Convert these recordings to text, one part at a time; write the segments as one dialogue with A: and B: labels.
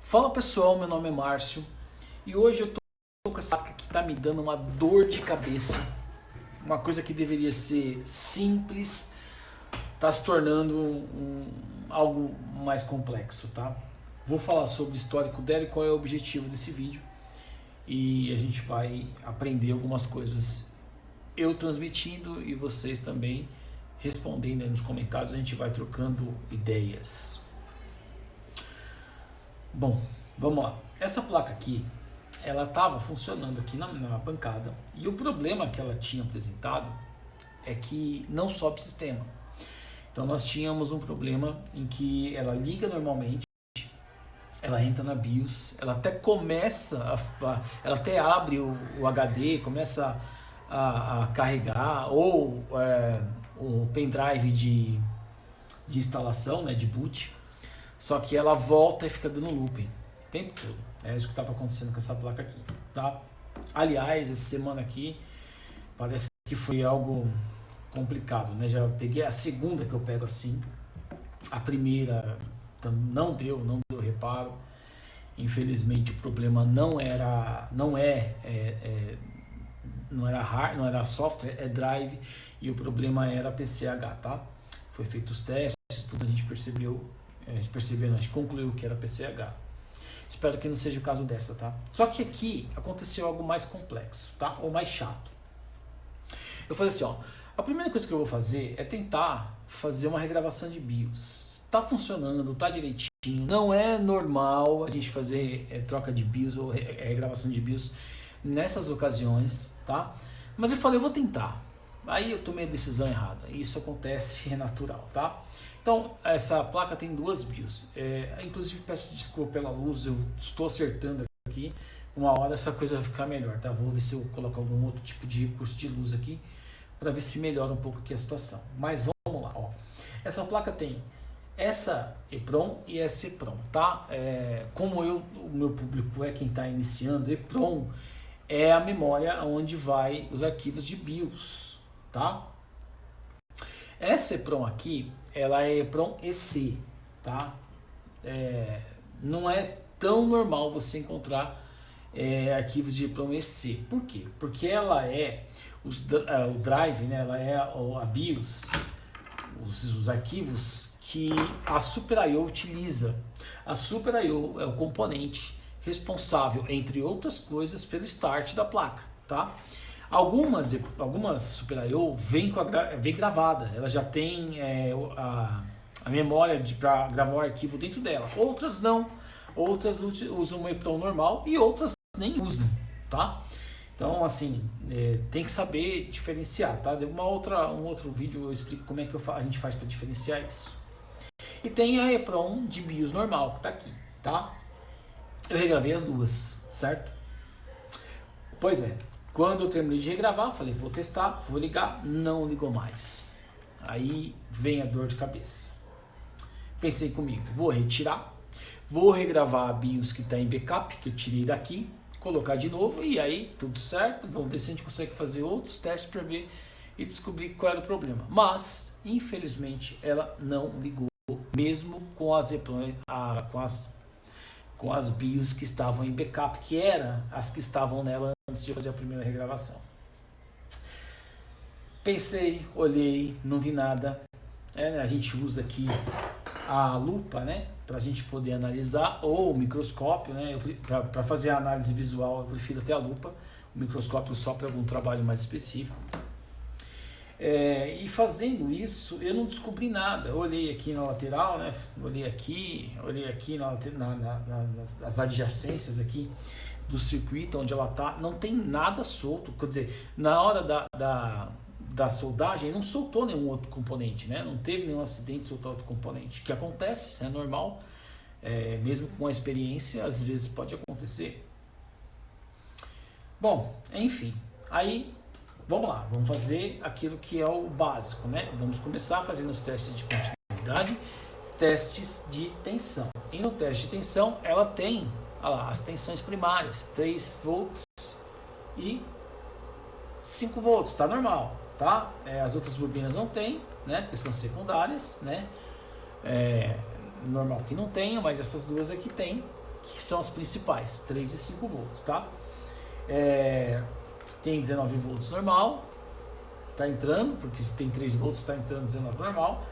A: Fala pessoal, meu nome é Márcio e hoje eu tô com essa placa que tá me dando uma dor de cabeça. Uma coisa que deveria ser simples, tá se tornando algo mais complexo, tá? Vou falar sobre o histórico dela e qual é o objetivo desse vídeo. E a gente vai aprender algumas coisas, eu transmitindo e vocês também respondendo aí nos comentários, a gente vai trocando ideias. Bom, vamos lá. Essa placa aqui, ela estava funcionando aqui na bancada e o problema que ela tinha apresentado é que não sobe sistema. Então nós tínhamos um problema em que ela liga normalmente, ela entra na BIOS, ela até começa, ela até abre o HD, começa a carregar, ou o pendrive de instalação, né, de boot, só que ela volta e fica dando looping o tempo todo. É isso que estava acontecendo com essa placa aqui, tá? Aliás, essa semana aqui parece que foi algo complicado, né? Já peguei a segunda que eu pego assim, a primeira não deu reparo. Infelizmente o problema não era hard, não era software, é drive, e o problema era PCH, tá? Foi feito os testes, tudo a gente percebeu, não, a gente concluiu que era PCH. Espero que não seja o caso dessa, tá? Só que aqui aconteceu algo mais complexo, tá? Ou mais chato. Eu falei assim, ó, a primeira coisa que eu vou fazer é tentar fazer uma regravação de BIOS. Tá funcionando, tá direitinho, não é normal a gente fazer troca de BIOS ou regravação de BIOS nessas ocasiões, tá? Mas eu falei, eu vou tentar. Aí eu tomei a decisão errada. Isso acontece, é natural, tá? Então, essa placa tem duas BIOS. Inclusive, peço desculpa pela luz, eu estou acertando aqui. Uma hora essa coisa vai ficar melhor, tá? Vou ver se eu coloco algum outro tipo de recurso de luz aqui para ver se melhora um pouco aqui a situação. Mas vamos lá, ó. Essa placa tem essa EEPROM e essa EEPROM, tá? Como o meu público é quem está iniciando, EEPROM é a memória onde vai os arquivos de BIOS, tá? Essa EEPROM aqui, ela é EEPROM EC, tá? Não é tão normal você encontrar arquivos de EEPROM EC. Por quê? Porque ela é o drive, né? Ela é a BIOS, os arquivos que a Super I/O utiliza. A Super I/O é o componente responsável, entre outras coisas, pelo start da placa, tá? Algumas Super I/O vem gravada, ela já tem a memória para gravar o arquivo dentro dela. Outras não, outras usam uma EEPROM normal e outras nem usam, tá? Então, assim, tem que saber diferenciar, tá? Um outro vídeo eu explico como é que a gente faz para diferenciar isso. E tem a EEPROM de BIOS normal, que tá aqui, tá? Eu regravei as duas, certo? Pois é, quando eu terminei de regravar, falei, vou testar, vou ligar, não ligou mais. Aí vem a dor de cabeça. Pensei comigo, vou retirar, vou regravar a BIOS que está em backup, que eu tirei daqui, colocar de novo e aí tudo certo, vamos ver se a gente consegue fazer outros testes para ver e descobrir qual era o problema. Mas, infelizmente, ela não ligou, mesmo com com as BIOS que estavam em backup, que eram as que estavam nela antes de fazer a primeira regravação. Pensei, olhei, não vi nada. A gente usa aqui a lupa, né, para a gente poder analisar, ou o microscópio, né, para fazer a análise visual eu prefiro até a lupa, o microscópio só para algum trabalho mais específico. E fazendo isso, eu não descobri nada. Eu olhei aqui na lateral, né? Olhei aqui nas adjacências aqui do circuito onde ela tá, não tem nada solto. Quer dizer, na hora da soldagem não soltou nenhum outro componente, né? Não teve nenhum acidente de soltar outro componente, que acontece, é normal. Mesmo com a experiência, às vezes pode acontecer. Bom, enfim, aí vamos lá, vamos fazer aquilo que é o básico, né? Vamos começar fazendo os testes de continuidade, testes de tensão. E no teste de tensão, ela tem, olha lá, as tensões primárias, 3 volts e 5 volts, tá normal, tá? As outras bobinas não tem, né? Porque são secundárias, né? Normal que não tenha, mas essas duas aqui tem. que são as principais, 3 e 5 volts, tá? Tem 19 volts normal, tá entrando, porque se tem 3 volts tá entrando 19 normal,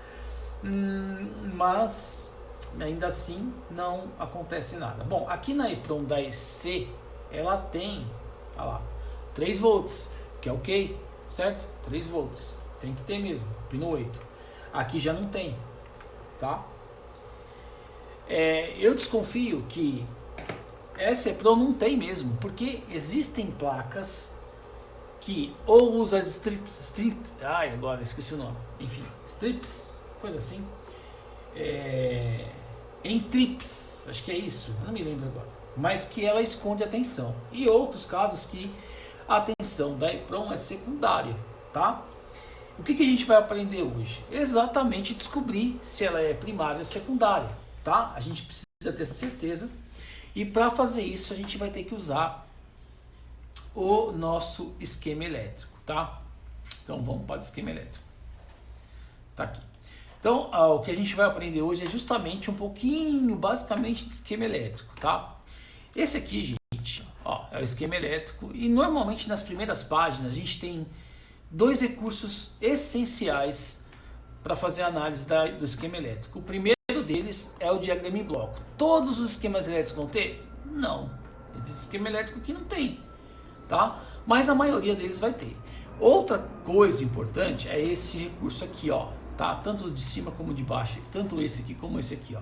A: mas ainda assim não acontece nada. Bom, aqui na EPROM da EC, ela tem, olha lá, 3 volts, que é ok, certo? 3 volts, tem que ter mesmo, pino 8. Aqui já não tem, tá? Eu desconfio que essa EPROM não tem mesmo, porque existem placas que ou usam as agora esqueci o nome, enfim, strips, coisa assim, em trips, acho que é isso, eu não me lembro agora, mas que ela esconde a tensão, e outros casos que a tensão da EPROM é secundária, tá? O que a gente vai aprender hoje? Exatamente descobrir se ela é primária ou secundária, tá? A gente precisa ter essa certeza, e para fazer isso a gente vai ter que usar o nosso esquema elétrico, tá? Então vamos para o esquema elétrico. Tá aqui. Então o que a gente vai aprender hoje é justamente um pouquinho, basicamente, de esquema elétrico, tá? Esse aqui, gente, ó, é o esquema elétrico, e normalmente nas primeiras páginas a gente tem 2 recursos essenciais para fazer a análise do esquema elétrico. O primeiro deles é o diagrama em bloco. Todos os esquemas elétricos vão ter? Não. Existe esquema elétrico que não tem, tá? Mas a maioria deles vai ter. Outra coisa importante é esse recurso aqui, ó, tá? Tanto de cima como de baixo, tanto esse aqui como esse aqui, ó.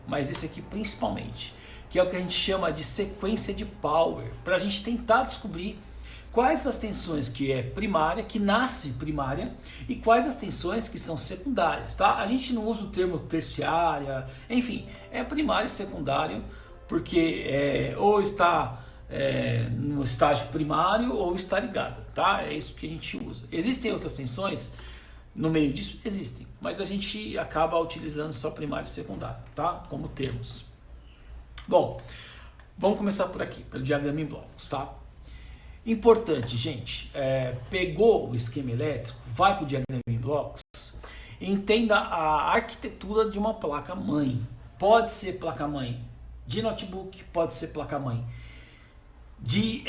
A: Mas esse aqui principalmente, que é o que a gente chama de sequência de power, para a gente tentar descobrir quais as tensões que é primária, que nasce primária, e quais as tensões que são secundárias, tá? A gente não usa o termo terciária, enfim, é primário e secundário, porque ou está no estágio primário ou está ligada, tá? É isso que a gente usa. Existem outras tensões no meio disso? Existem, mas a gente acaba utilizando só primário e secundário, tá? Como termos. Bom, vamos começar por aqui, pelo diagrama em blocos, tá? Importante, gente, pegou o esquema elétrico, vai para o diagrama em blocos, entenda a arquitetura de uma placa-mãe. Pode ser placa-mãe de notebook, pode ser placa-mãe de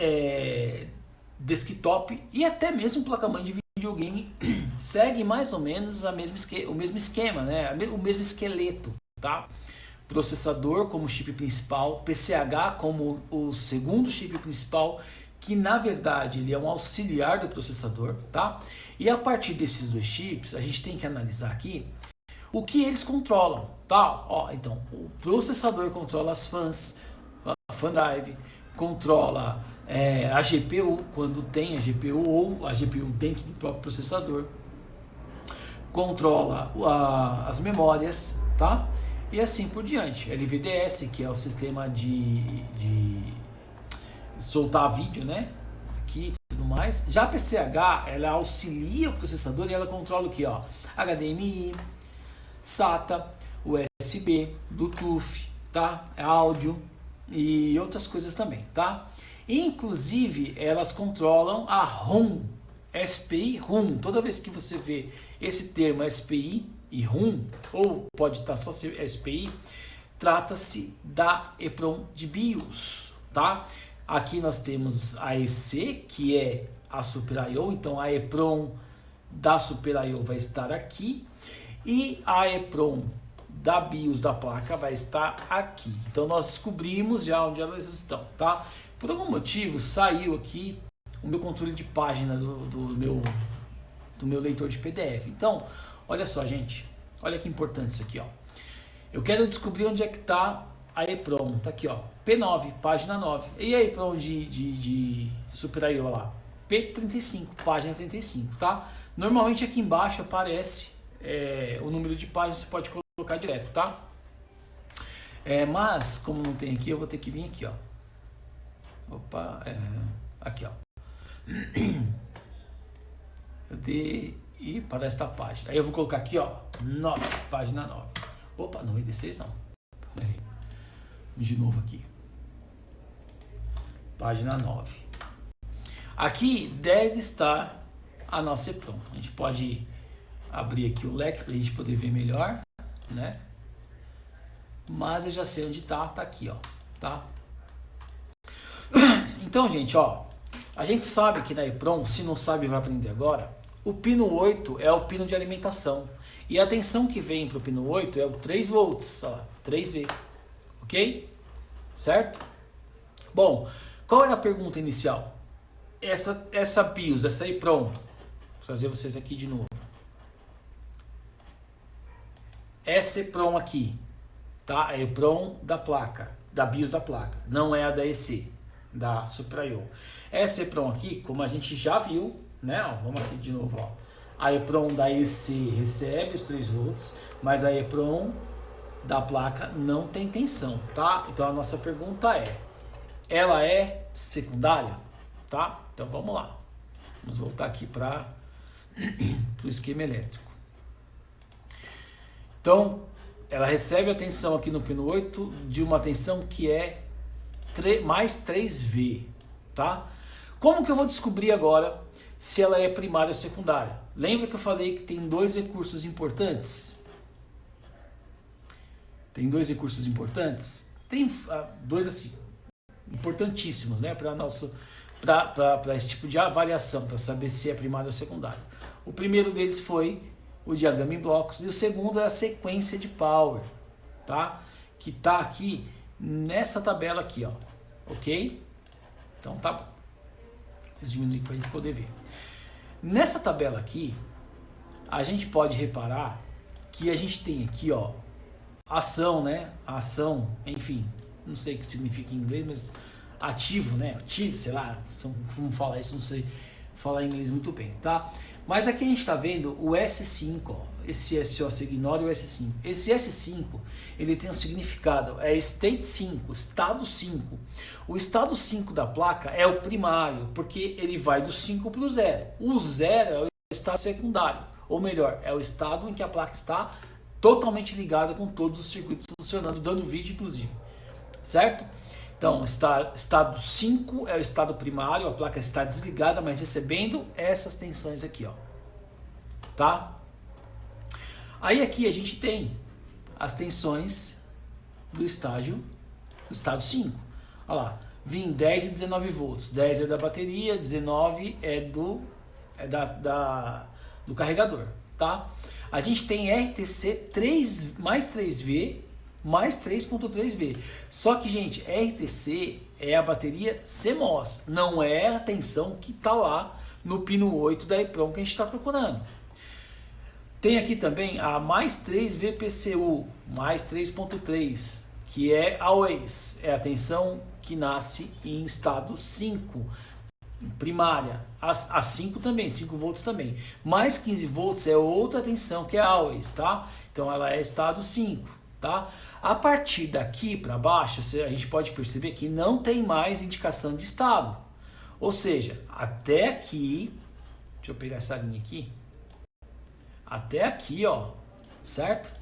A: desktop e até mesmo placa-mãe de videogame. Segue mais ou menos o mesmo esquema, né? O mesmo esqueleto, tá? Processador como chip principal, PCH como o segundo chip principal, que na verdade ele é um auxiliar do processador, tá? E a partir desses 2 chips, a gente tem que analisar aqui o que eles controlam, tá? Ó, então, o processador controla as fãs, a fan drive, controla a GPU, quando tem a GPU ou a GPU dentro do próprio processador, controla as memórias, tá? E assim por diante. LVDS, que é o sistema de soltar vídeo, né? Aqui e tudo mais. Já a PCH, ela auxilia o processador e ela controla o que, ó? HDMI, SATA, USB, Bluetooth, tá? Áudio e outras coisas também, tá? Inclusive, elas controlam a ROM, SPI, ROM. Toda vez que você vê esse termo SPI e ROM, ou pode estar só SPI, trata-se da EPROM de BIOS, tá? Aqui nós temos a EC, que é a Super I/O, então a EPROM da Super I/O vai estar aqui, e a EPROM da BIOS da placa vai estar aqui. Então nós descobrimos já onde elas estão, tá? Por algum motivo saiu aqui o meu controle de página do meu leitor de PDF. Então, olha só, gente, olha que importante isso aqui, ó. Eu quero descobrir onde é que está a EPROM, tá aqui, ó, P9, página 9. E a EPROM de Super I/O lá? P35, página 35, tá? Normalmente aqui embaixo aparece o número de páginas, você pode colocar direto, tá? Mas, como não tem aqui, eu vou ter que vir aqui, ó. Opa, aqui, ó. Eu dei e para esta página. Aí eu vou colocar aqui, ó, 9, página 9. Opa, 96 não. De novo aqui. Página 9. Aqui deve estar a nossa EPROM. A gente pode abrir aqui o leque para a gente poder ver melhor, né? Mas eu já sei onde está, tá aqui, ó. tá? Então, gente, ó, a gente sabe que na EPROM, se não sabe vai aprender agora, o pino 8 é o pino de alimentação. E a tensão que vem para o pino 8 é o 3 volts, ó, 3V, ok? Certo? Bom, qual era a pergunta inicial? Essa BIOS, essa EPROM, vou trazer vocês aqui de novo. Essa EPROM aqui, tá? A EPROM da placa, da BIOS da placa, não é a da EC, da Supra-IO. Essa EPROM aqui, como a gente já viu, né? Ó, vamos aqui de novo, ó. A EPROM da EC recebe os 3 volts, mas a EPROM da placa não tem tensão, tá? Então a nossa pergunta é, ela é secundária, tá? Então vamos lá. Vamos voltar aqui para o esquema elétrico. Então, ela recebe a tensão aqui no pino 8 de uma tensão que é mais 3V, tá? Como que eu vou descobrir agora se ela é primária ou secundária? Lembra que eu falei que tem 2 recursos importantes? Tem 2 recursos importantes? Tem 2 assim, importantíssimos, né? Para esse tipo de avaliação, para saber se é primário ou secundário. O primeiro deles foi o diagrama em blocos e o segundo é a sequência de power, tá? Que tá aqui nessa tabela aqui, ó, ok? Então tá bom. Vou diminuir para a gente poder ver. Nessa tabela aqui, a gente pode reparar que a gente tem aqui, ó, ação, né? Ação, enfim, não sei o que significa em inglês, mas ativo, né? Ativo, sei lá, como falar isso, não sei falar inglês muito bem, tá? Mas aqui a gente está vendo o S5, ó, esse SO você ignora o S5. Esse S5, ele tem um significado, é State 5, estado 5. O estado 5 da placa é o primário, porque ele vai do 5 para o 0. O 0 é o estado secundário, ou melhor, é o estado em que a placa está totalmente ligada com todos os circuitos funcionando, dando vídeo inclusive, certo? Então, estado 5 é o estado primário, a placa está desligada, mas recebendo essas tensões aqui, ó. Tá? Aí aqui a gente tem as tensões do estado 5. Olha lá, vim 10 e 19 volts. 10 é da bateria, 19 é do carregador, tá? A gente tem RTC 3, mais 3V, mais 3.3V. Só que, gente, RTC é a bateria CMOS, não é a tensão que está lá no pino 8 da EPROM que a gente está procurando. Tem aqui também a mais 3VPCU, mais 3.3, que é always, é a tensão que nasce em estado 5, primária. A 5 também, 5 volts também. Mais 15 volts é outra tensão que é always, tá? Então ela é estado 5, tá? A partir daqui para baixo, a gente pode perceber que não tem mais indicação de estado. Ou seja, até aqui, deixa eu pegar essa linha aqui, até aqui, ó, certo?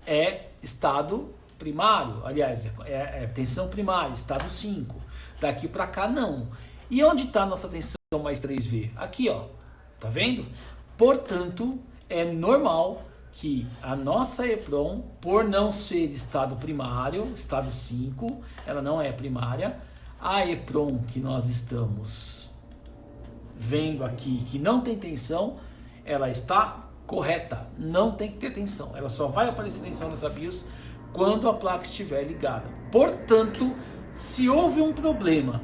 A: É estado primário, aliás, é tensão primária, estado 5. Daqui para cá não. E onde está a nossa tensão mais 3V? Aqui, ó, tá vendo? Portanto, é normal que a nossa EPROM, por não ser estado primário, estado 5, ela não é primária, a EPROM que nós estamos vendo aqui, que não tem tensão, ela está correta, não tem que ter tensão, ela só vai aparecer tensão nessa BIOS quando a placa estiver ligada. Portanto, se houve um problema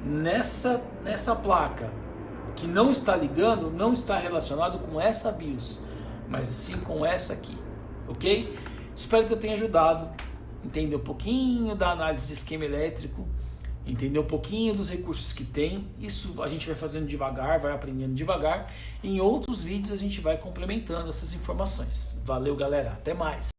A: nessa placa que não está ligando, não está relacionado com essa BIOS, mas sim com essa aqui, ok? Espero que eu tenha ajudado a entender um pouquinho da análise de esquema elétrico, entender um pouquinho dos recursos que tem. Isso a gente vai fazendo devagar, vai aprendendo devagar. Em outros vídeos a gente vai complementando essas informações. Valeu, galera, até mais!